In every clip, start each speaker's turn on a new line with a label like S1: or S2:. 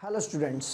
S1: Hello students,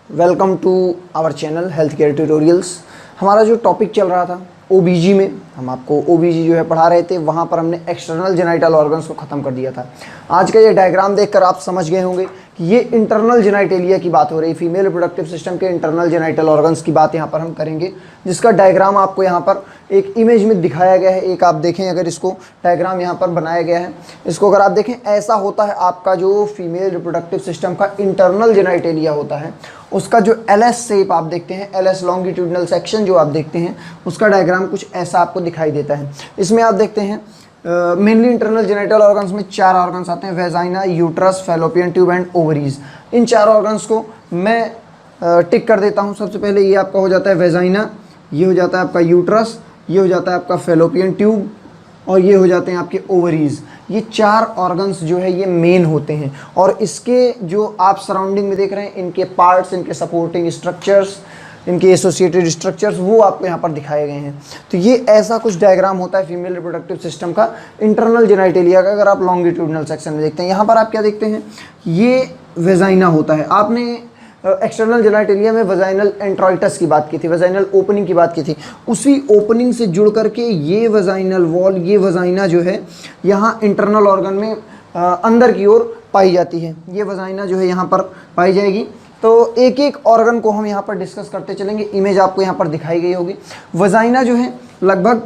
S1: welcome to our channel health care tutorials. हमारा जो topic चल रहा था ओबीजी में, हम आपको ओबीजी जो है पढ़ा रहे थे, वहाँ पर हमने एक्सटर्नल जेनाइटल ऑर्गन्स को ख़त्म कर दिया था। आज का ये डायग्राम देखकर आप समझ गए होंगे कि ये इंटरनल जेनाइटेलिया की बात हो रही है। फीमेल रिप्रोडक्टिव सिस्टम के इंटरनल जेनाइटल ऑर्गन्स की बात यहाँ पर हम करेंगे, जिसका डायग्राम आपको यहाँ पर एक इमेज में दिखाया गया है। एक आप देखें, अगर इसको डायग्राम यहाँ पर बनाया गया है, इसको अगर आप देखें, ऐसा होता है आपका जो फीमेल रिप्रोडक्टिव सिस्टम का इंटरनल जेनाइटेलिया होता है, उसका जो एलएस शेप आप देखते हैं, एलएस लॉन्गिट्यूडनल सेक्शन जो आप देखते हैं, उसका डायग्राम कुछ ऐसा आपको दिखाई देता है। इसमें आप देखते हैं मेनली इंटरनल जेनिटल ऑर्गन्स में 4 ऑर्गन्स आते हैं: vagina, uterus, fallopian tube and ovaries. In 4 organs को मैं टिक कर देता हूं। सबसे पहले ये आपका हो जाता है वेजाइना, ये हो जाता है आपका यूट्रस, ये हो जाता है आपका फैलोपियन ट्यूब और ये हो जाते हैं आपके ओवरीज। ये 4 ऑर्गन्स जो है ये मेन होते हैं, और इसके जो आप सराउंडिंग में देख रहे हैं, इनके पार्ट्स, इनके सपोर्टिंग स्ट्रक्चर्स, इनके एसोसिएटेड स्ट्रक्चर्स, वो आपको यहाँ पर दिखाए गए हैं। तो ये ऐसा कुछ डायग्राम होता है फीमेल रिप्रोडक्टिव सिस्टम का इंटरनल जेनाइटेलिया का। अगर आप लॉन्गिट्यूडनल सेक्शन में देखते हैं, यहाँ पर आप क्या देखते हैं, ये वेजाइना होता है। आपने एक्सटर्नल जेनाइटेलिया में वेजाइनल एंट्रोइटस की बात की थी, वेजाइनल ओपनिंग की बात की थी। उसी ओपनिंग से जुड़ करके ये वेजाइनल वॉल, ये वेजाइना जो है यहाँ इंटरनल ऑर्गन में अंदर की ओर पाई जाती है। ये वेजाइना जो है यहाँ पर पाई जाएगी। तो एक एक ऑर्गन को हम यहाँ पर डिस्कस करते चलेंगे। इमेज आपको यहाँ पर दिखाई गई होगी। वेजाइना जो है लगभग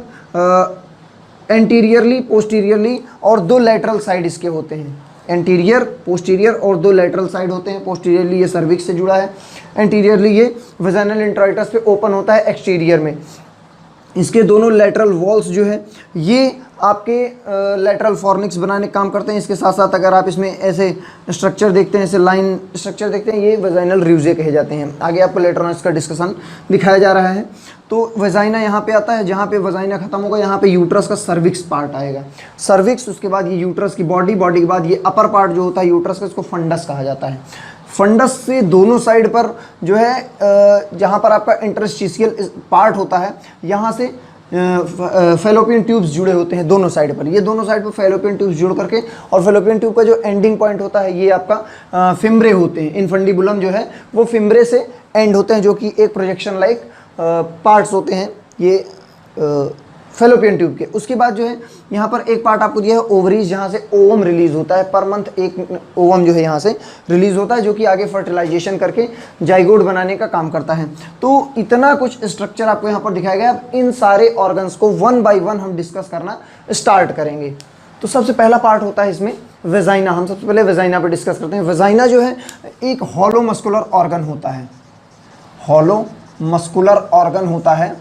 S1: एंटीरियरली, पोस्टीरियरली और 2 लैटरल साइड इसके होते हैं। एंटीरियर, पोस्टीरियर और 2 लैटरल साइड होते हैं। पोस्टीरियरली ये सर्विक्स से जुड़ा है, एंटीरियरली ये वेजाइनल इंट्रोइटस पे ओपन होता है एक्सटीरियर में। इसके दोनों लैटरल वॉल्स जो है ये आपके लैटरल फॉर्निक्स बनाने का काम करते हैं। इसके साथ साथ अगर आप इसमें ऐसे स्ट्रक्चर देखते हैं, ऐसे लाइन स्ट्रक्चर देखते हैं, ये वेजाइनल रिव्जे कहे जाते हैं। आगे आपको लेटर ऑन इसका डिस्कशन दिखाया जा रहा है। तो वेजाइना यहाँ पे आता है, जहाँ पे वेजाइना खत्म होगा यहाँ पे यूट्रस का सर्विक्स पार्ट आएगा। सर्विक्स, उसके बाद ये यूट्रस की बॉडी, बॉडी के बाद ये अपर पार्ट जो होता है यूट्रस का, इसको फंडस कहा जाता है। फंडस से दोनों साइड पर जो है जहाँ पर आपका इंटरस्टिशियल पार्ट होता है, यहाँ से फैलोपियन ट्यूब्स जुड़े होते हैं दोनों साइड पर। ये दोनों साइड पर फैलोपियन ट्यूब्स जुड़ करके, और फैलोपियन ट्यूब का जो एंडिंग पॉइंट होता है ये आपका फिम्ब्रे होते हैं। इनफंडिबुलम जो है वो फिम्ब्रे से एंड होते हैं, जो कि एक प्रोजेक्शन लाइक पार्ट्स होते हैं ये फैलोपियन ट्यूब के। उसके बाद जो है यहाँ पर एक पार्ट आपको दिया है ओवरीज, जहाँ से ओवम रिलीज होता है। पर मंथ एक ओवम जो है यहाँ से रिलीज होता है, जो कि आगे फर्टिलाइजेशन करके जाइगोट बनाने का काम करता है। तो इतना कुछ स्ट्रक्चर आपको यहाँ पर दिखाया गया। अब इन सारे ऑर्गन्स को 1 बाय 1 हम डिस्कस करना स्टार्ट करेंगे। तो सबसे पहला पार्ट होता है इसमें वेजाइना। हम सबसे पहले वेजाइना पर डिस्कस करते हैं। वेजाइना जो है एक हॉलो मस्कुलर ऑर्गन होता है। हॉलो मस्कुलर ऑर्गन होता है,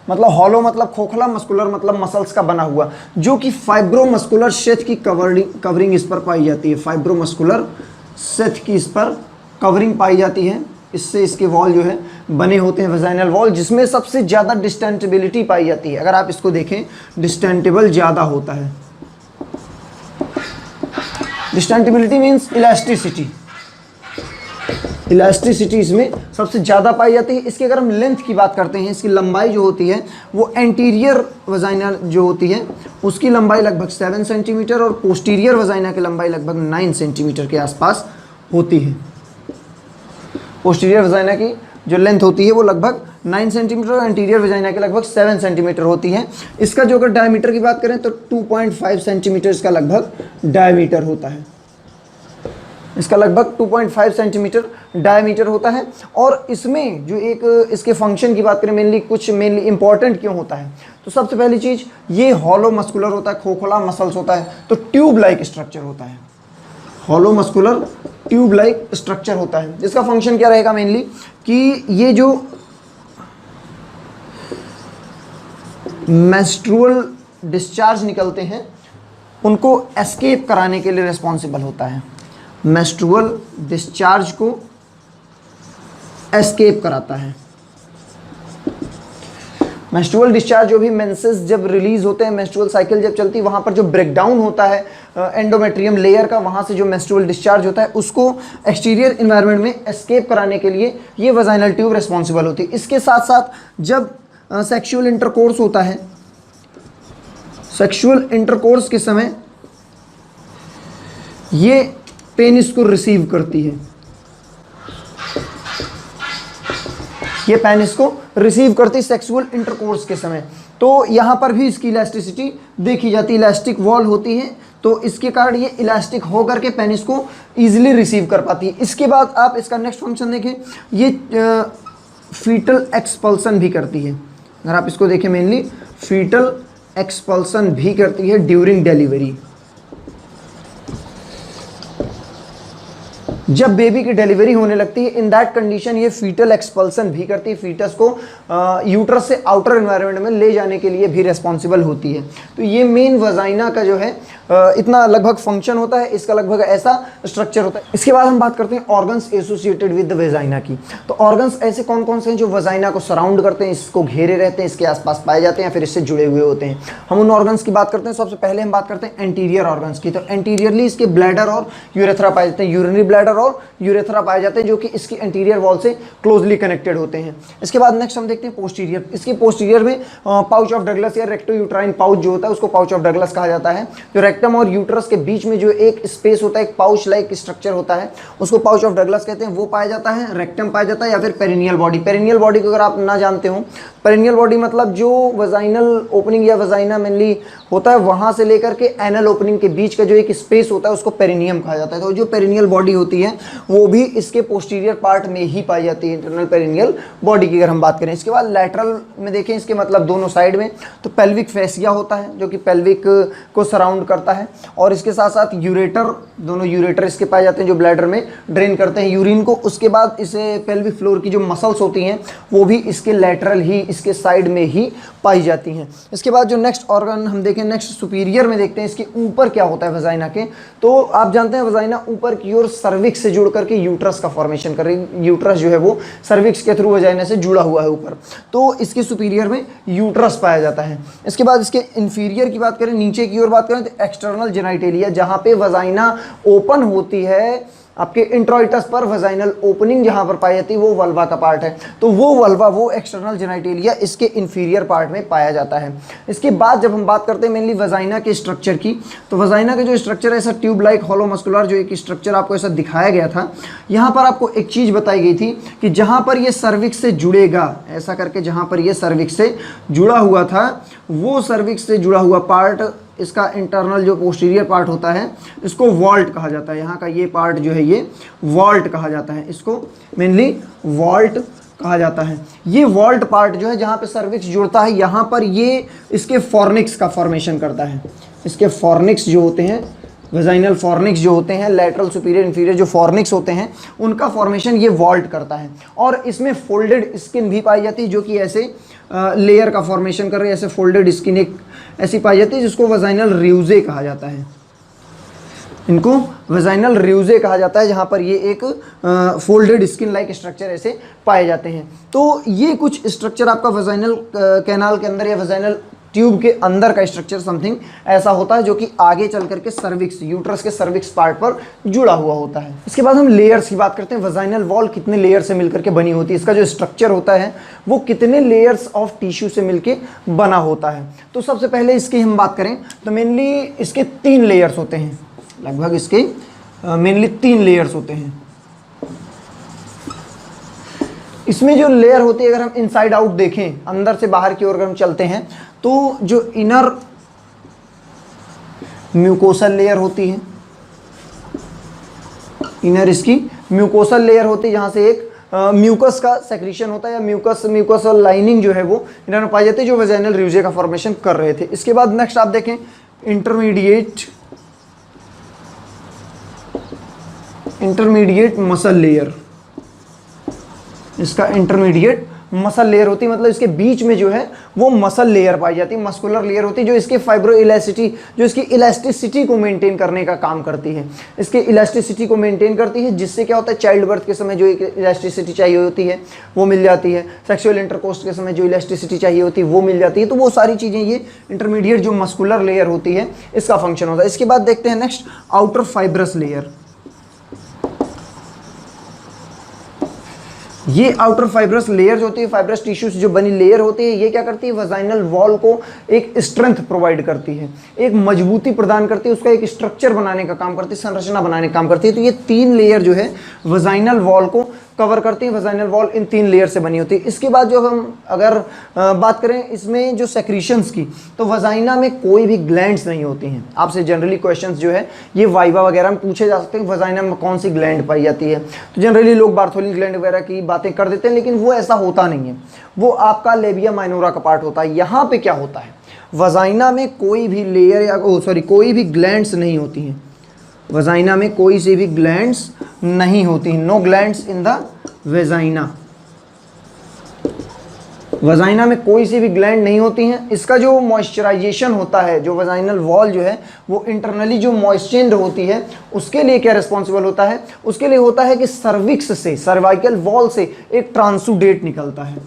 S1: मतलब हॉलो मतलब खोखला, मस्कुलर मतलब मसल्स का बना हुआ, जो कि फाइब्रोमस्कुलर शेथ की कवरिंग इस पर पाई जाती है। फाइब्रोमस्कुलर शेथ की इस पर कवरिंग पाई जाती है। इससे इसके वॉल जो है बने होते हैं, वेजाइनल वॉल, जिसमें सबसे ज़्यादा डिस्टेंटेबिलिटी पाई जाती है। अगर आप इसको देखें, डिस्टेंटेबल ज़्यादा होता है। डिस्टेंटेबिलिटी मीन्स इलास्टिसिटी। इलास्टिसिटी इसमें सबसे ज़्यादा पाई जाती है। इसकी अगर हम लेंथ की बात करते हैं, इसकी लंबाई जो होती है वो एंटीरियर वजाइना जो होती है उसकी लंबाई लगभग 7 सेंटीमीटर, और पोस्टीरियर वजाइना की लंबाई लगभग 9 सेंटीमीटर के आसपास होती है। पोस्टीरियर वजाइना की जो लेंथ होती है वो लगभग 9 सेंटीमीटर और एंटीरियर वजाइना की लगभग 7 सेंटीमीटर होती है। इसका जो अगर डायमीटर की बात करें तो 2.5 सेंटीमीटर इसका लगभग डायमीटर होता है। इसका लगभग 2.5 सेंटीमीटर डायमीटर होता है। और इसमें जो एक इसके फंक्शन की बात करें, मेनली इंपॉर्टेंट क्यों होता है, तो सबसे पहली चीज़ ये हॉलो मस्कुलर होता है, खोखला मसल्स होता है, तो ट्यूब लाइक स्ट्रक्चर होता है। Hollow muscular tube like structure होता है, जिसका फंक्शन क्या रहेगा मेनली, कि ये जो मेंस्ट्रुअल डिस्चार्ज निकलते हैं उनको एस्केप कराने के लिए रिस्पॉन्सिबल होता है। मेंस्ट्रुअल डिस्चार्ज को एस्केप कराता है। मेंस्ट्रुअल डिस्चार्ज जो भी मेंसेस जब रिलीज होते हैं, मेंस्ट्रुअल साइकिल जब चलती है, वहाँ पर जो ब्रेकडाउन होता है एंडोमेट्रियम लेयर का, वहाँ से जो मेंस्ट्रुअल डिस्चार्ज होता है उसको एक्सटीरियर इन्वायरमेंट में एस्केप कराने के लिए ये वजाइनल ट्यूब रिस्पॉन्सिबल होती है। इसके साथ साथ जब सेक्सुअल इंटरकोर्स होता है, सेक्सुअल इंटरकोर्स के समय ये पेनिस को रिसीव करती है। ये पेनिस को रिसीव करती सेक्सुअल इंटरकोर्स के समय। तो यहाँ पर भी इसकी इलास्टिसिटी देखी जाती है, इलास्टिक वॉल होती है, तो इसके कारण ये इलास्टिक होकर के पेनिस को ईजिली रिसीव कर पाती है। इसके बाद आप इसका नेक्स्ट फंक्शन देखें, ये फीटल एक्सपल्सन भी करती है। अगर आप इसको देखें, मेनली फीटल एक्सपल्सन भी करती है ड्यूरिंग डिलीवरी। जब बेबी की डिलीवरी होने लगती है, इन दैट कंडीशन ये फीटल एक्सपल्सन भी करती है, फीटस को यूट्रस से आउटर एनवायरनमेंट में ले जाने के लिए भी रेस्पॉन्सिबल होती है। तो ये मेन वजाइना का जो है इतना लगभग फंक्शन होता है, इसका लगभग ऐसा स्ट्रक्चर होता है। इसके बाद हम बात करते हैं organs associated with the vagina की। तो ऑर्गन्स ऐसे कौन कौन से हैं जो वजाइना को सराउंड करते हैं, इसको घेरे रहते हैं, इसके आसपास पाए जाते हैं या फिर इससे जुड़े हुए होते हैं। हम उन ऑर्गन्स की बात करते हैं। सबसे पहले हम बात करते हैं एंटीरियर ऑर्गन्स की। तो एंटीरियरली इसके ब्लैडर और यूरेथ्रा पाए जाते हैं, यूरिनरी ब्लैडर और यूरेथ्रा पाए जाते हैं, जो कि इसकी एंटीरियर वॉल से क्लोजली कनेक्टेड होते हैं। इसके बाद नेक्स्ट हम देखते हैं पोस्टीरियर। इसके पोस्टीरियर में पाउच ऑफ डगलस या रेक्टो यूट्राइन पाउच जो होता है उसको पाउच ऑफ डगलस कहा जाता है। जो रेक्टम और यूट्रस के बीच में जो एक स्पेस होता है, एक पाउच लाइक स्ट्रक्चर होता है, उसको पाउच ऑफ डगलस कहते हैं। वो पाया जाता है, रेक्टम पाया जाता है या फिर पेरिनियल बॉडी। पेरिनियल बॉडी को अगर आप ना जानते हो, पेरिनियल बॉडी मतलब जो वजाइनल ओपनिंग या वजाइना मेनली होता है वहां से लेकर के एनल ओपनिंग के बीच का जो एक स्पेस होता है उसको पेरिनियम कहा जाता है। तो जो पेरिनियल बॉडी होती है वो भी इसके पोस्टीरियर पार्ट में ही पाई जाती है, इंटरनल पेरिनियल बॉडी की अगर हम बात करें। इसके बाद लैटरल में देखें, इसके मतलब दोनों साइड में, तो पेल्विक फेसिया होता है जो कि पेल्विक को सराउंड करता है, और इसके साथ साथ यूरेटर, दोनों यूरेटर इसके पाए जाते हैं जो ब्लैडर में ड्रेन करते हैं यूरिन को। उसके बाद इसे पेल्विक फ्लोर की जो मसल्स होती हैं वो भी इसके लैटरल ही, इसके साइड में ही पाई जाती हैं। इसके बाद जो नेक्स्ट ऑर्गन हम देखें, नेक्स्ट सुपीरियर में देखते हैं, इसके ऊपर क्या होता है वजाइना के। तो आप जानते हैं वजाइना ऊपर की ओर सर्विक्स से जुड़ करके यूट्रस का फॉर्मेशन कर रही है। यूट्रस जो है वो सर्विक्स के थ्रू वजाइना से जुड़ा हुआ है ऊपर, तो इसके सुपीरियर में यूट्रस पाया जाता है। इसके बाद इसके इंफीरियर की बात करें, नीचे की ओर बात करें, तो एक्सटर्नल जेनाइटेलिया, जहाँ पे वजाइना ओपन होती है आपके इंट्रोइटस पर, वजाइनल ओपनिंग जहां पर पाई जाती है वो वल्वा का पार्ट है। तो वो वल्वा, वो एक्सटर्नल जेनाइटेलिया इसके इंफीरियर पार्ट में पाया जाता है। इसके बाद जब हम बात करते हैं मेनली वजाइना के स्ट्रक्चर की, तो वजाइना का जो स्ट्रक्चर है ऐसा ट्यूब लाइक हॉलो मस्कुलर जो एक स्ट्रक्चर आपको ऐसा दिखाया गया था। यहाँ पर आपको एक चीज़ बताई गई थी कि जहाँ पर ये सर्विक्स से जुड़ेगा, ऐसा करके जहाँ पर ये सर्विक्स से जुड़ा हुआ था, वो सर्विक्स से जुड़ा हुआ पार्ट, इसका इंटरनल जो पोस्टीरियर पार्ट होता है इसको वॉल्ट कहा जाता है। यहाँ का ये पार्ट जो है ये वॉल्ट कहा जाता है, इसको मेनली वॉल्ट कहा जाता है। ये वॉल्ट पार्ट जो है जहाँ पे सर्विक्स जुड़ता है, यहाँ पर ये इसके फॉर्निक्स का फॉर्मेशन करता है। इसके फॉर्निक्स जो होते हैं, वेजाइनल फॉर्निक्स जो होते हैं, लैटरल सुपीरियर इंफीरियर जो फॉर्निक्स होते हैं, उनका फॉर्मेशन ये वॉल्ट करता है। और इसमें फोल्डेड स्किन भी पाई जाती है जो कि ऐसे लेयर का फॉर्मेशन कर रही है, ऐसे फोल्डेड स्किन एक ऐसी पाई जाती है जिसको वेजाइनल रियूजे कहा जाता है। इनको वेजाइनल रियूजे कहा जाता है, जहाँ पर ये एक फोल्डेड स्किन लाइक स्ट्रक्चर ऐसे पाए जाते हैं। तो ये कुछ स्ट्रक्चर आपका वेजाइनल कैनाल के अंदर या वेजाइनल ट्यूब के अंदर का स्ट्रक्चर समथिंग ऐसा होता है जो कि आगे चल करके सर्विक्स, यूट्रस के सर्विक्स पार्ट पर जुड़ा हुआ होता है। इसके बाद हम लेयर्स की बात करते हैं। वजाइनल वॉल कितने लेयर से मिलकर के बनी होती है, इसका जो स्ट्रक्चर होता है वो कितने लेयर्स ऑफ टिश्यू से मिलके बना होता है। तो सबसे पहले इसकी हम बात करें तो मेनली इसके 3 लेयर्स होते हैं, लगभग इसके मेनली 3 लेयर्स होते हैं। इसमें जो लेयर होती है, अगर हम इनसाइड आउट देखें, अंदर से बाहर की ओर अगर हम चलते हैं, तो जो इनर म्यूकोसल लेयर होती है, इनर इसकी म्यूकोसल लेयर होती है, जहां से एक म्यूकस का सेक्रेशन होता है या म्यूकस लाइनिंग जो है वो इनर में पाई जाती है, जो वेजाइनल रियूजे का फॉर्मेशन कर रहे थे। इसके बाद नेक्स्ट आप देखें इंटरमीडिएट मसल लेयर। इसका इंटरमीडिएट मसल लेयर होती है, मतलब इसके बीच में जो है वो मसल लेयर पाई जाती है, मस्कुलर लेयर होती है, जो इसके फाइब्रो इलास्टिसिटी, जो इसकी इलास्टिसिटी को मेंटेन करने का काम करती है। इसके इलास्टिसिटी को मेंटेन करती है, जिससे क्या होता है, चाइल्ड बर्थ के समय जो एक इलास्टिसिटी चाहिए होती है वो मिल जाती है, सेक्सुअल इंटरकोर्स के समय जो इलास्टिसिटी चाहिए होती है वो मिल जाती है। तो वो सारी चीज़ें ये इंटरमीडिएट जो मस्कुलर लेयर होती है इसका फंक्शन होता है। इसके बाद देखते हैं नेक्स्ट आउटर फाइब्रस लेयर। ये आउटर फाइब्रस लेयर जो होती है, फाइब्रस टिश्यू से जो बनी लेयर होती है, ये क्या करती है, वजाइनल वॉल को एक स्ट्रेंथ प्रोवाइड करती है, एक मजबूती प्रदान करती है, उसका एक स्ट्रक्चर बनाने का काम करती है, संरचना बनाने का काम करती है। तो ये 3 लेयर जो है वजाइनल वॉल को कवर करती है। वजाइनल वॉल इन 3 लेयर से बनी होती है। इसके बाद जो हम अगर बात करें इसमें जो सेक्रीशंस की, तो वजाइना में कोई भी ग्लैंड्स नहीं होती हैं। आपसे जनरली क्वेश्चंस जो है ये वाइवा वगैरह में पूछे जा सकते हैं, वजाइना में कौन सी ग्लैंड पाई जाती है। तो जनरली लोग बार्थोलिन ग्लैंड वगैरह की बातें कर देते हैं, लेकिन वो ऐसा होता नहीं है। वो आपका लेबिया माइनोरा का पार्ट होता है। यहाँ पे क्या होता है, वजाइना में कोई भी लेयर या कोई भी ग्लैंड्स नहीं होती हैं। वजाइना में कोई सी भी ग्लैंड्स नहीं होती, no glands in the vagina. Vagina में कोई सी भी ग्लैंड नहीं होती हैं। इसका जो मॉइस्चराइजेशन होता है, जो वजाइनल वॉल जो है वो इंटरनली जो मॉइस्चर होती है, उसके लिए क्या रिस्पॉन्सिबल होता है, उसके लिए होता है कि सर्विक्स से, सर्वाइकल वॉल से एक ट्रांसुडेट निकलता है।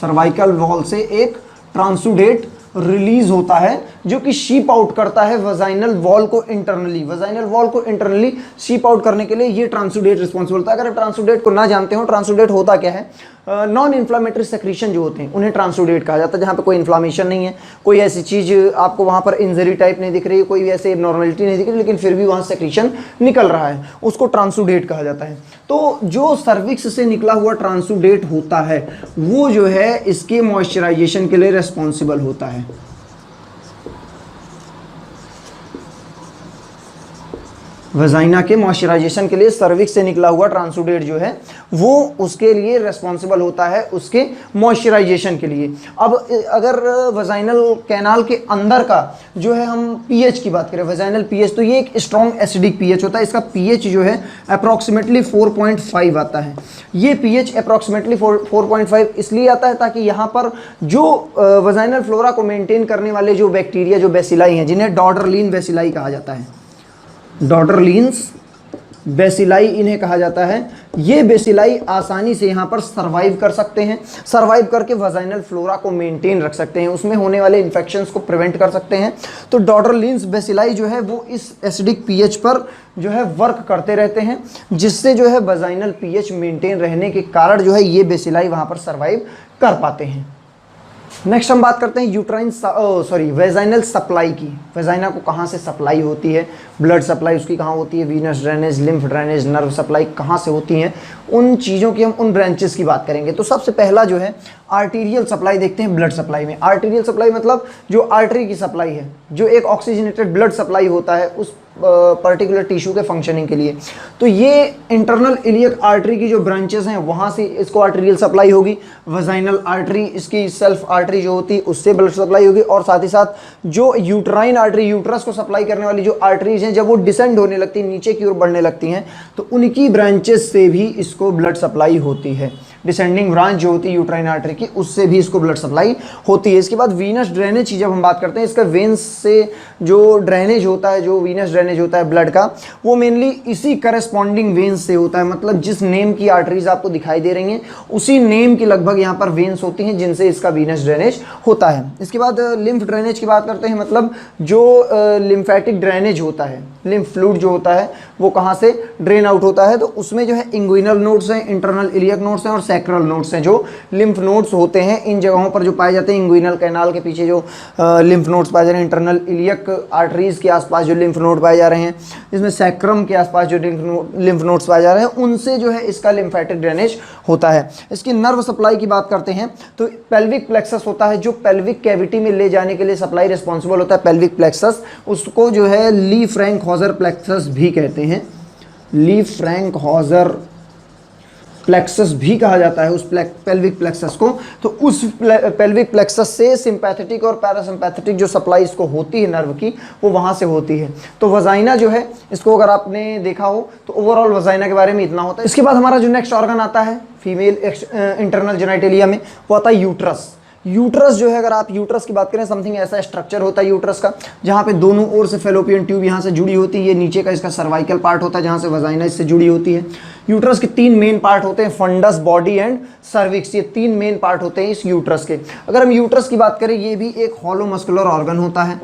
S1: सर्वाइकल वॉल से एक ट्रांसुडेट रिलीज होता है जो कि शीप आउट करता है वजाइनल वॉल को इंटरनली। वजाइनल वॉल को इंटरनली शीप आउट करने के लिए ये ट्रांसुडेट रिस्पॉन्सिबल होता है। अगर ट्रांसुडेट को ना जानते हो, ट्रांसुडेट होता क्या है, नॉन इन्फ्लामेटरी सेक्रीशन जो होते हैं उन्हें ट्रांसुडेट कहा जाता है। जहाँ पे कोई इन्फ्लामेशन नहीं है, कोई ऐसी चीज़ आपको वहाँ पर इंजरी टाइप नहीं दिख रही है, कोई ऐसे एबनॉर्मलिटी नहीं दिख रही, लेकिन फिर भी वहाँ सेक्रीशन निकल रहा है, उसको ट्रांसुडेट कहा जाता है। तो जो सर्विक्स से निकला हुआ ट्रांसुडेट होता है वो जो है इसके मॉइस्चराइजेशन के लिए रिस्पॉन्सिबल होता है। वजाइना के मॉइस्चराइजेशन के लिए सर्विक्स से निकला हुआ ट्रांसुडेट जो है वो उसके लिए रिस्पॉन्सिबल होता है, उसके मॉइस्चराइजेशन के लिए। अब अगर वजाइनल कैनाल के अंदर का जो है हम पीएच की बात करें, वजाइनल पीएच, तो ये एक स्ट्रॉन्ग एसिडिक पीएच होता है। इसका पीएच जो है अप्रॉक्सीमेटली 4.5 आता है। ये पीएच अप्रॉक्सीमेटली 4.5 इसलिए आता है ताकि यहाँ पर जो वजाइनल फ्लोरा को मेंटेन करने वाले जो बैक्टीरिया, जो बेसिलाई हैं, जिन्हें डॉर्डरलिन बेसिलाई कहा जाता है, डॉर्डरलिन्स बेसिलाई इन्हें कहा जाता है, ये बेसिलाई आसानी से यहाँ पर सर्वाइव कर सकते हैं, सर्वाइव करके वजाइनल फ्लोरा को मेंटेन रख सकते हैं, उसमें होने वाले इन्फेक्शंस को प्रिवेंट कर सकते हैं। तो डॉर्डरलिन्स बेसिलाई जो है वो इस एसिडिक पीएच पर जो है वर्क करते रहते हैं, जिससे जो है वजाइनल पीएच मेंटेन रहने के कारण जो है ये वहाँ पर सर्वाइव कर पाते हैं। नेक्स्ट हम बात करते हैं यूट्राइन वेजाइनल सप्लाई की। वेजाइना को कहाँ से सप्लाई होती है, ब्लड सप्लाई उसकी कहाँ होती है, Venus drainage, lymph drainage, nerve supply कहाँ से होती हैं, उन चीज़ों की हम उन ब्रांचेस की बात करेंगे। तो सबसे पहला जो है आर्टीरियल सप्लाई देखते हैं ब्लड सप्लाई में। आर्टीरियल सप्लाई मतलब जो आर्टरी की सप्लाई है, जो एक ऑक्सीजनेटेड ब्लड सप्लाई होता है उस पर्टिकुलर टिश्यू के फंक्शनिंग के लिए। तो ये इंटरनल इलियक आर्टरी की जो ब्रांचेस हैं वहाँ से इसको आर्टीरियल सप्लाई होगी। वजाइनल आर्टरी, इसकी सेल्फ आर्टरी जो होती है उससे ब्लड सप्लाई होगी, और साथ ही साथ जो यूट्राइन आर्टरी, यूट्रस को सप्लाई करने वाली जो आर्टरीज हैं, जब वो डिसेंड होने लगती हैं, नीचे की ओर बढ़ने लगती हैं, तो उनकी ब्रांचेस से भी इसको ब्लड सप्लाई होती है। डिसेंडिंग ब्रांच जो होती है यूट्राइन आर्टरी की, उससे भी इसको ब्लड सप्लाई होती है। इसके बाद वीनस ड्रेनेज की जब हम बात करते हैं, इसका वेन्स से जो ड्रेनेज होता है, जो वीनस ड्रेनेज होता है ब्लड का, वो मेनली इसी करस्पॉन्डिंग वेन्स से होता है। मतलब जिस नेम की आर्टरीज आपको दिखाई दे रही हैं उसी नेम की लगभग यहाँ पर वेन्स होती हैं जिनसे इसका वीनस ड्रेनेज होता है। इसके बाद लिम्फ ड्रेनेज की बात करते हैं, मतलब जो लिम्फेटिक ड्रेनेज होता है, लिम्फ फ्लूइड जो होता है वो कहाँ से ड्रेन आउट होता है, तो उसमें जो है इंग्विनल नोड्स हैं, इंटरनल इलियक नोड्स हैं और सैक्रल नोड्स हैं। जो लिम्फ नोड्स होते हैं इन जगहों पर जो पाए जाते हैं, इंग्विनल कैनाल के पीछे जो लिम्फ नोड्स पाए जा रहे हैं, इंटरनल इलियक आर्टरीज के आसपास जो लिम्फ नोड पाए जा रहे हैं, इसमें सैक्रम के आसपास जो लिम्फ नोड्स पाए जा रहे हैं, उनसे जो है इसका लिम्फेटिक ड्रेनेज होता है। इसकी नर्व सप्लाई की बात करते हैं तो पेल्विक प्लेक्सस होता है जो पेल्विक कैविटी में ले जाने के लिए सप्लाई रिस्पॉन्सिबल होता है। पेल्विक प्लेक्सस, उसको जो है ली फ्रैंक हॉजर प्लेक्सस भी कहते हैं, ली फ्रैंक हॉजर प्लेक्सस भी कहा जाता है उस पेल्विक प्लेक्सस को। तो उस पेल्विक प्लेक्सस से सिंपैथेटिक और पैरासिम्पैथेटिक जो सप्लाई इसको होती है नर्व की, वो वहाँ से होती है। तो वजाइना जो है, इसको अगर आपने देखा हो तो ओवरऑल वजाइना के बारे में इतना होता है। इसके बाद हमारा जो नेक्स्ट ऑर्गन आता है फीमेल इंटरनल जेनिटलिया में, वो आता है यूट्रस। यूट्रस जो है, अगर आप यूट्रस की बात करें, समथिंग ऐसा स्ट्रक्चर होता है यूट्रस का, जहाँ पे दोनों ओर से फेलोपियन ट्यूब यहाँ से जुड़ी होती है। ये नीचे का इसका सर्वाइकल पार्ट होता है जहाँ से वजाइना इससे जुड़ी होती है। यूट्रस के 3 मेन पार्ट होते हैं, फंडस, बॉडी एंड सर्विक्स। ये 3 मेन पार्ट होते हैं इस यूट्रस के। अगर हम यूट्रस की बात करें, ये भी एक हॉलो मस्कुलर ऑर्गन होता है।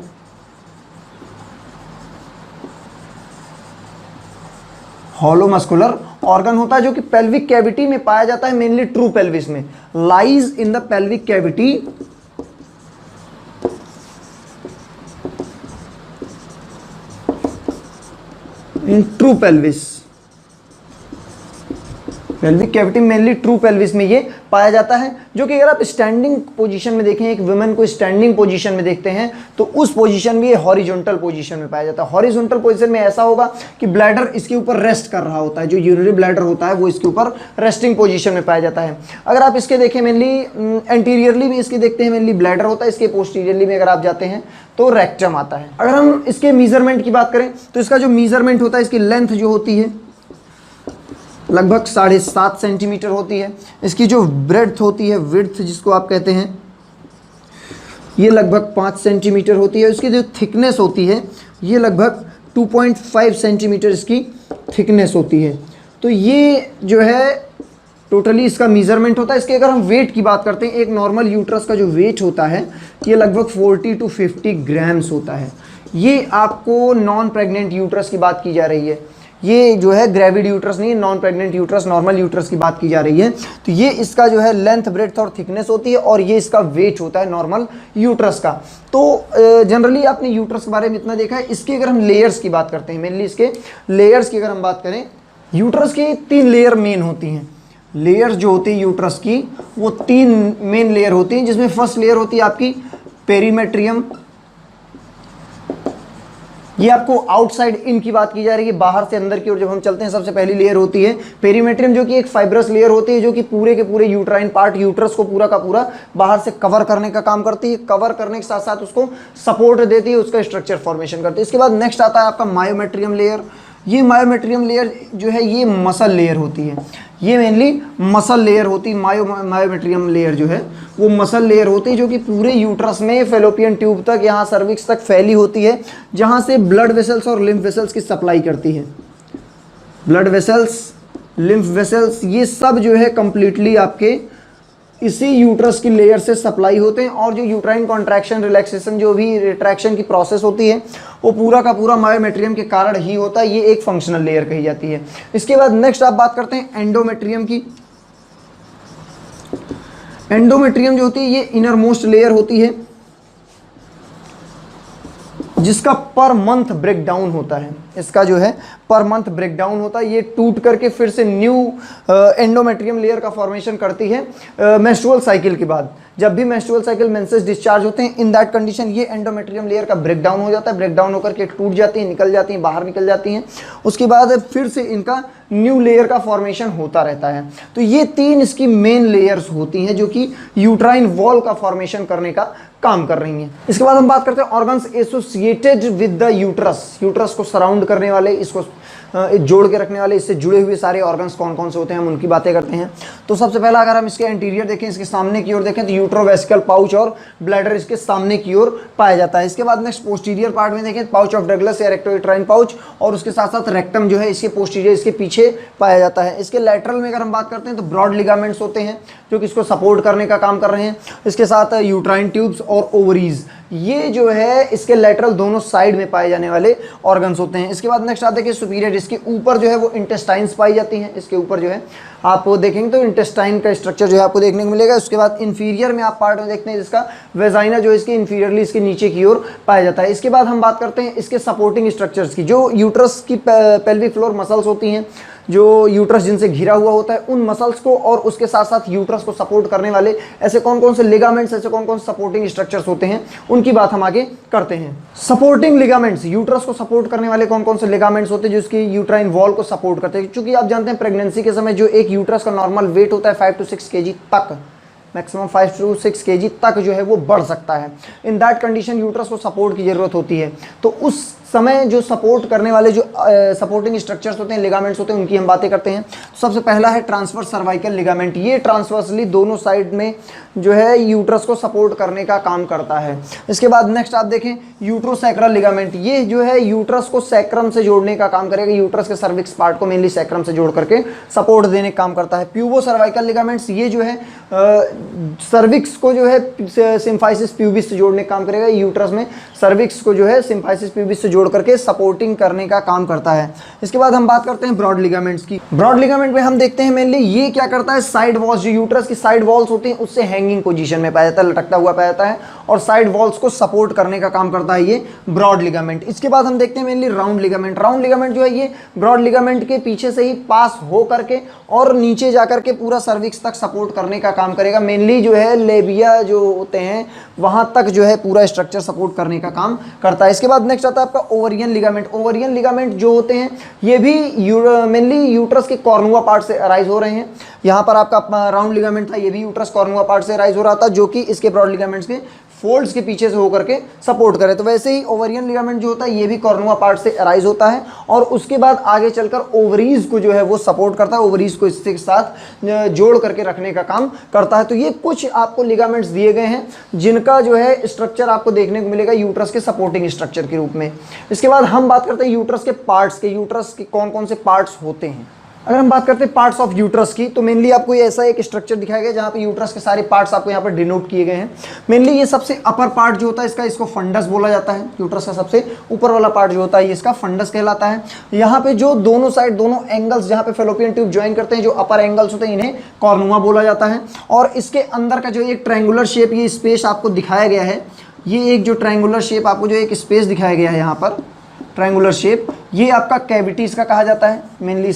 S1: हॉलो मस्कुलर ऑर्गन होता है जो कि पेल्विक कैविटी में पाया जाता है, मेनली ट्रू पेल्विस में, lies in the pelvic cavity in true pelvis. Pelvic cavity mainly true pelvis में ये पाया जाता है, जो कि अगर आप स्टैंडिंग पोजीशन में देखें, एक वुमेन को स्टैंडिंग पोजीशन में देखते हैं तो उस पोजीशन में ये हॉरिजॉन्टल पोजीशन में पाया जाता है। हॉरिजॉन्टल पोजीशन में ऐसा होगा कि ब्लैडर इसके ऊपर रेस्ट कर रहा होता है, जो यूरिनरी ब्लैडर होता है वो इसके ऊपर रेस्टिंग पोजीशन में पाया जाता है। अगर आप इसके देखें मेनली एंटीरियरली भी इसके देखते हैं, मेनली ब्लैडर होता है, इसके पोस्टीरियरली में अगर आप जाते हैं तो रेक्टम आता है। अगर हम इसके मीजरमेंट की बात करें तो इसका जो मीजरमेंट होता है, इसकी लेंथ जो होती है लगभग 7.5 सेंटीमीटर होती है। इसकी जो ब्रेड्थ होती है, विड्थ जिसको आप कहते हैं, ये लगभग 5 सेंटीमीटर होती है। इसकी जो थिकनेस होती है ये लगभग 2.5 सेंटीमीटर इसकी थिकनेस होती है। तो ये जो है टोटली इसका मीज़रमेंट होता है। इसके अगर हम वेट की बात करते हैं, एक नॉर्मल यूट्रस का जो वेट होता है ये लगभग 40 to 50 ग्राम्स होता है। ये आपको नॉन प्रेग्नेंट यूट्रस की बात की जा रही है, ये जो है ग्रेविड यूट्रस नहीं है, non pregnant uterus, normal uterus की बात की जा रही है। तो ये इसका जो है लेंथ, ब्रेड्थ और थिकनेस होती है, और ये इसका वेट होता है नॉर्मल यूट्रस का। तो जनरली आपने यूट्रस के बारे में इतना देखा है। इसके अगर हम लेयर्स की बात करते हैं, मेनली इसके लेयर्स की अगर हम बात करें, यूट्रस की 3 लेयर मेन होती हैं। लेयर्स जो होती है यूट्रस की वो 3 मेन लेयर होती हैं, जिसमें फर्स्ट लेयर होती है आपकी पेरीमेट्रियम। ये आपको आउटसाइड इन की बात की जा रही है, बाहर से अंदर की ओर जब हम चलते हैं सबसे पहली लेयर होती है पेरीमेट्रियम, जो कि एक फाइब्रस लेयर होती है, जो कि पूरे के पूरे यूट्राइन पार्ट, यूट्रस को पूरा का पूरा बाहर से कवर करने का काम करती है। कवर करने के साथ साथ उसको सपोर्ट देती है, उसका स्ट्रक्चर फॉर्मेशन करती है। इसके बाद नेक्स्ट आता है आपका मायोमेट्रियम लेयर। ये मायोमेट्रियम लेयर जो है ये मसल लेयर होती है, ये मेनली मसल लेयर होती है। मायोमेट्रियम लेयर जो है वो मसल लेयर होती है, जो कि पूरे यूट्रस में फेलोपियन ट्यूब तक, यहाँ सर्विक्स तक फैली होती है, जहाँ से ब्लड वेसल्स और लिम्फ वेसल्स की सप्लाई करती है। ब्लड वेसल्स, लिम्फ वेसल्स, ये सब जो है कंप्लीटली आपके इसी यूट्रस की लेयर से सप्लाई होते हैं। और जो यूट्राइन कॉन्ट्रैक्शन, रिलैक्सेशन, जो भी रिट्रैक्शन की प्रोसेस होती है वो पूरा का पूरा मायोमेट्रियम के कारण ही होता है। ये एक फंक्शनल लेयर कही जाती है। इसके बाद नेक्स्ट आप बात करते हैं एंडोमेट्रियम की। एंडोमेट्रियम जो होती है ये इनर मोस्ट लेयर होती है, जिसका पर मंथ ब्रेकडाउन होता है। इसका जो है पर मंथ ब्रेकडाउन होता है, ये टूट करके फिर से न्यू एंडोमेट्रियम लेयर का फॉर्मेशन करती है मेंस्ट्रुअल साइकिल के बाद। जब भी मेंस्ट्रुअल साइकिल, मेंसेस डिस्चार्ज होते हैं, इन दैट कंडीशन ये एंडोमेट्रियम लेयर का ब्रेकडाउन हो जाता है। ब्रेकडाउन होकर के टूट जाती हैं, निकल जाती हैं, बाहर निकल जाती हैं। उसके बाद फिर से इनका न्यू लेयर का फॉर्मेशन होता रहता है। तो ये 3 इसकी मेन लेयर्स होती हैं, जो कि यूट्राइन वॉल का फॉर्मेशन करने का काम कर रही हैं। इसके बाद हम बात करते हैं organs associated with the uterus. Uterus को सराउंड करने वाले, इसको जोड़ के रखने वाले, इससे जुड़े हुए सारे ऑर्गन्स कौन कौन से होते हैं, हम उनकी बातें करते हैं। तो सबसे पहला अगर हम इसके एंटीरियर देखें, इसके सामने की ओर देखें, तो यूट्रोवेसिकल पाउच और ब्लैडर इसके सामने की ओर पाया जाता है। इसके बाद नेक्स्ट पोस्टीरियर पार्ट में देखें, पाउच ऑफ डगलस या रेक्टोयूट्राइन पाउच, और उसके साथ साथ रेक्टम जो है इसके पोस्टीरियर, इसके पीछे पाया जाता है। इसके लैटरल में अगर हम बात करते हैं तो ब्रॉड लिगामेंट्स होते हैं, जो कि इसको सपोर्ट करने का काम कर रहे हैं। इसके साथ यूट्राइन ट्यूब्स और ओवरीज, ये जो है इसके लैटरल दोनों साइड में पाए जाने वाले ऑर्गन्स होते हैं। इसके बाद नेक्स्ट आप देखिए सुपीरियर, इसके ऊपर जो है वो इंटेस्टाइन्स पाई जाती हैं। इसके ऊपर जो है आप देखेंगे तो इंटेस्टाइन का स्ट्रक्चर जो है आपको देखने को मिलेगा। उसके बाद इंफीरियर में आप पार्ट में देखते हैं जिसका वेजाइना जो है इसके इंफीरियरली इसके नीचे की ओर पाया जाता है। इसके बाद हम बात करते हैं इसके सपोर्टिंग स्ट्रक्चर्स की। जो यूट्रस की पेल्विक फ्लोर मसल्स होती हैं, जो यूट्रस जिनसे घिरा हुआ होता है, उन मसल्स को और उसके साथ साथ यूट्रस को सपोर्ट करने वाले ऐसे कौन कौन से लिगामेंट्स, ऐसे कौन कौन से सपोर्टिंग स्ट्रक्चर्स होते हैं, उनकी बात हम आगे करते हैं। सपोर्टिंग लिगामेंट्स, यूट्रस को सपोर्ट करने वाले कौन कौन से लिगामेंट्स होते हैं जो इसकी यूट्राइन वॉल को सपोर्ट करते हैं। क्योंकि आप जानते हैं प्रेगनेंसी के समय जो एक यूट्रस का नॉर्मल वेट होता है 5 to 6 kg तक, मैक्सिमम 5 to 6 kg तक जो है वो बढ़ सकता है। इन दैट कंडीशन यूट्रस को सपोर्ट की ज़रूरत होती है। तो उस समय जो सपोर्ट करने वाले जो सपोर्टिंग स्ट्रक्चर्स होते हैं, लिगामेंट्स होते हैं, उनकी हम बातें करते हैं। सबसे पहला है ट्रांसवर्स सर्वाइकल लिगामेंट। ये ट्रांसवर्सली दोनों साइड में जो है यूट्रस को सपोर्ट करने का काम करता है। इसके बाद नेक्स्ट आप देखें यूट्रोसैक्रल लिगामेंट। ये जो है यूट्रस को सैक्रम से जोड़ने का काम करेगा। यूट्रस के सर्विक्स पार्ट को मेनली सैक्रम से जोड़ करके सपोर्ट देने का काम करता है। प्यूबो सर्वाइकल लिगामेंट्स, ये जो है सर्विक्स को जो है सिम्फाइसिस प्यूबिस से जोड़ने का काम करेगा। यूट्रस में सर्विक्स को जो है सिम्फाइसिस प्यूबिस से जोड़ करके सपोर्टिंग करने का काम करता है। इसके बाद हम बात करते हैं ब्रॉड लिगामेंट्स की। ब्रॉड लिगामेंट में हम देखते हैं मेनली ये क्या करता है, साइड वॉल्स, जो यूट्रस की साइड वॉल्स होती हैं उससे हैंगिंग पोजीशन में पाया जाता है, लटकता हुआ पाया जाता है और साइड वॉल्स को सपोर्ट करने का काम करता है ये ब्रॉड लिगामेंट। इसके बाद हम देखते हैं mainly round ligament. Round ligament जो है ये ब्रॉड लिगामेंट के पीछे से ही पास हो करके और नीचे जाकर के पूरा सर्विक्स तक सपोर्ट करने का काम करेगा। मेनली जो है लेबिया जो होते हैं वहां तक जो है पूरा स्ट्रक्चर सपोर्ट करने का काम करता है। इसके बाद नेक्स्ट आता है आपका ओवरियन लिगामेंट। ओवरियन लिगामेंट जो होते हैं ये भी मेनली यूट्रस के कॉर्नुआ पार्ट से अराइज हो रहे हैं। यहाँ पर आपका राउंड लिगामेंट था, ये भी यूट्रस कॉर्नुआ पार्ट से अराइज हो रहा था, जो कि इसके ब्रॉड लिगामेंट्स के फोल्ड्स के पीछे से होकर के सपोर्ट करे। तो वैसे ही ओवरियन लिगामेंट जो होता है ये भी कॉर्नुआ पार्ट से अराइज होता है और उसके बाद आगे चलकर ओवरीज को जो है वो सपोर्ट करता है, ओवरीज को इसके साथ जोड़ करके रखने का काम करता है। तो ये कुछ आपको लिगामेंट्स दिए गए हैं जिनका जो है स्ट्रक्चर आपको देखने को मिलेगा यूट्रस के सपोर्टिंग स्ट्रक्चर के रूप में। इसके बाद हम बात करते हैं यूट्रस के पार्ट्स के, यूट्रस के कौन कौन से पार्ट्स होते हैं। अगर हम बात करते हैं पार्ट्स ऑफ यूट्रस की तो मेनली आपको ये ऐसा एक स्ट्रक्चर दिखाया गया जहाँ पे यूट्रस के सारे पार्ट्स आपको यहाँ पर डिनोट किए गए हैं। मेनली ये सबसे अपर पार्ट जो होता है इसको फंडस बोला जाता है। यूट्रस का सबसे ऊपर वाला पार्ट जो होता है ये इसका फंडस कहलाता है। यहाँ पे जो दोनों साइड, दोनों एंगल्स जहाँ पे फेलोपियन ट्यूब ज्वाइन करते हैं, जो अपर एंगल्स होते हैं इन्हें कॉर्नुआ बोला जाता है। और इसके अंदर का जो एक ट्रायंगुलर शेप, ये स्पेस आपको दिखाया गया है, ये एक जो ट्रायंगुलर शेप आपको जो एक स्पेस दिखाया गया है यहाँ पर ट्रायंगुलर शेप, ये आपका कैविटीज़ का कहा जाता है। मेनली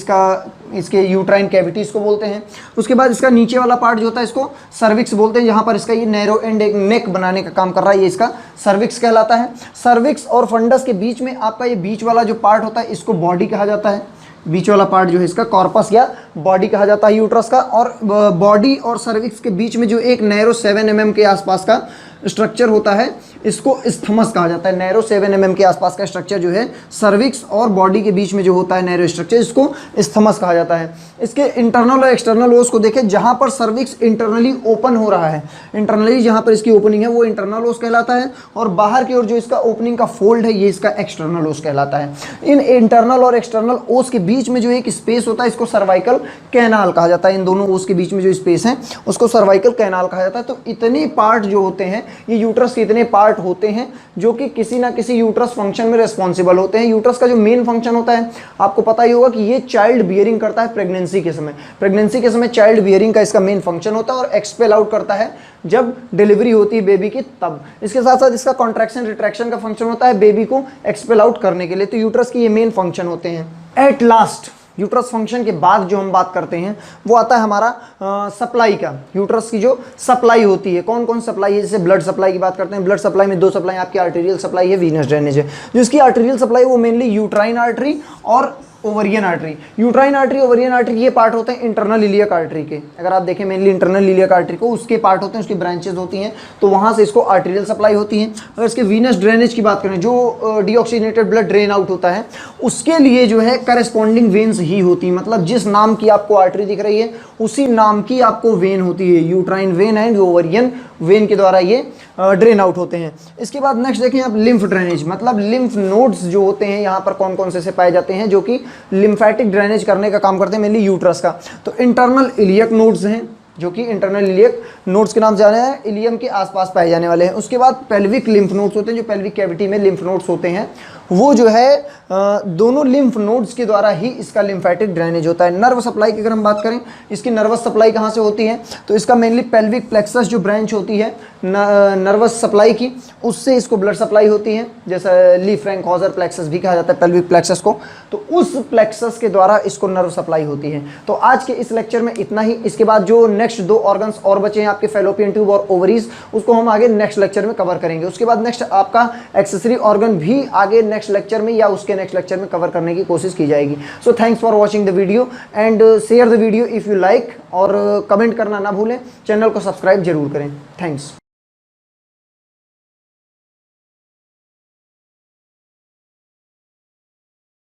S1: इसके यूट्राइन कैविटीज़ को बोलते हैं। उसके बाद इसका नीचे वाला पार्ट जो होता है इसको सर्विक्स बोलते हैं, जहाँ पर इसका ये नैरो एंड एक नेक बनाने का काम कर रहा है, ये इसका सर्विक्स कहलाता है। सर्विक्स और फंडस के बीच में आपका ये बीच वाला जो पार्ट होता है इसको बॉडी कहा जाता है। बीच वाला पार्ट जो है इसका कॉर्पस या बॉडी कहा जाता है यूट्रस का। और बॉडी और सर्विक्स के बीच में जो एक नैरो 7 mm के आसपास का स्ट्रक्चर होता है इसको स्थमस कहा जाता है। नैरो 7 mm के आसपास का स्ट्रक्चर जो है सर्विक्स और बॉडी के बीच में जो होता है नैरो स्ट्रक्चर, इसको स्थमस कहा जाता है। इसके इंटरनल और एक्सटर्नल ओस को देखें, जहाँ पर सर्विक्स इंटरनली ओपन हो रहा है, इंटरनली जहाँ पर इसकी ओपनिंग है वो इंटरनल ओस कहलाता है और बाहर की ओर जो इसका ओपनिंग का फोल्ड है ये इसका एक्सटर्नल ओस कहलाता है। इन इंटरनल और एक्सटर्नल ओस के बीच में जो एक स्पेस होता है इसको सर्वाइकल कैनाल कहा जाता है। इन दोनों ओस के बीच में जो स्पेस है उसको सर्वाइकल कैनाल कहा जाता है। तो इतने पार्ट जो होते हैं ये यूट्रस के इतने पार्ट होते हैं जो कि किसी ना किसी यूट्रस फंक्शन में रिस्पॉन्सिबल होते हैं। यूट्रस का जो मेन फंक्शन होता है आपको पता ही होगा कि ये चाइल्ड बियरिंग करता है प्रेगनेंसी के समय। प्रेगनेंसी के समय चाइल्ड बियरिंग का इसका मेन फंक्शन होता है और एक्सपेल आउट करता है जब डिलीवरी होती है बेबी की तब। इसके साथ साथ इसका कॉन्ट्रैक्शन रिट्रैक्शन का फंक्शन होता है बेबी को एक्सपेल आउट करने के लिए। तो यूट्रस के ये मेन फंक्शन होते हैं। एट लास्ट यूट्रस फंक्शन के बाद जो हम बात करते हैं वो आता है हमारा सप्लाई का। यूट्रस की जो सप्लाई होती है, कौन कौन सप्लाई है, जैसे ब्लड सप्लाई की बात करते हैं। ब्लड सप्लाई में दो सप्लाई आपकी आर्टेरियल सप्लाई है, वीनस ड्रेनेज है। जो इसकी आर्टेरियल सप्लाई वो मेनली यूट्राइन आर्टरी और ovarian artery. Uterine artery, ovarian artery ये पार्ट होते हैं इंटरनल इलियक आर्टरी के। अगर आप देखें मेनली इंटरनल इलियक आर्टरी को, उसके पार्ट होते हैं, उसकी ब्रांचेज होती हैं, तो वहाँ से इसको आर्टेरियल सप्लाई होती है। अगर इसके वीनस ड्रेनेज की बात करें, जो डीऑक्सीजनेटेड ब्लड ड्रेन आउट होता है उसके लिए जो है करस्पॉन्डिंग वेन्स ही होती है। मतलब जिस नाम की आपको आर्टरी दिख रही है उसी नाम की आपको वेन होती है, uterine when and ovarian when के द्वारा ये ड्रेन आउट होते हैं। इसके बाद नेक्स्ट देखें आप लिम्फ ड्रेनेज, मतलब लिम्फ नोड्स जो होते हैं यहाँ पर कौन कौन से पाए जाते हैं जो कि लिम्फेटिक ड्रेनेज करने का काम करते हैं मेनली यूट्रस का। तो इंटरनल इलियक नोड्स हैं जो कि इंटरनल इलियक नोड्स के नाम जाने हैं, इलियम के आसपास पाए जाने वाले हैं। उसके बाद पेल्विक लिम्फ नोड्स होते हैं, जो पेल्विक कैविटी में लिम्फ नोड्स होते हैं वो जो है दोनों लिम्फ नोड्स के द्वारा ही इसका लिम्फेटिक ड्रेनेज होता है। नर्व सप्लाई की अगर हम बात करें, इसकी नर्वस सप्लाई कहाँ से होती है, तो इसका मेनली पेल्विक प्लेक्सस जो ब्रांच होती है नर्वस सप्लाई की, उससे इसको ब्लड सप्लाई होती है। जैसे ली फ्रैंक हॉजर प्लेक्सस भी कहा जाता है पेल्विक प्लेक्सस को, तो उस प्लेक्सस के द्वारा इसको नर्व सप्लाई होती है। तो आज के इस लेक्चर में इतना ही। इसके बाद जो नेक्स्ट दो ऑर्गन्स और बचे हैं आपके फेलोपियन ट्यूब और ओवरीज, उसको हम आगे नेक्स्ट लेक्चर में कवर करेंगे। उसके बाद नेक्स्ट आपका एक्सेसरी ऑर्गन भी आगे नेक्स्ट लेक्चर में या उसके नेक्स्ट लेक्चर में कवर करने की कोशिश की जाएगी। So thanks for watching the video and share the video if you like, और कमेंट करना ना भूलें। चैनल को सब्सक्राइब जरूर करें। थैंक्स।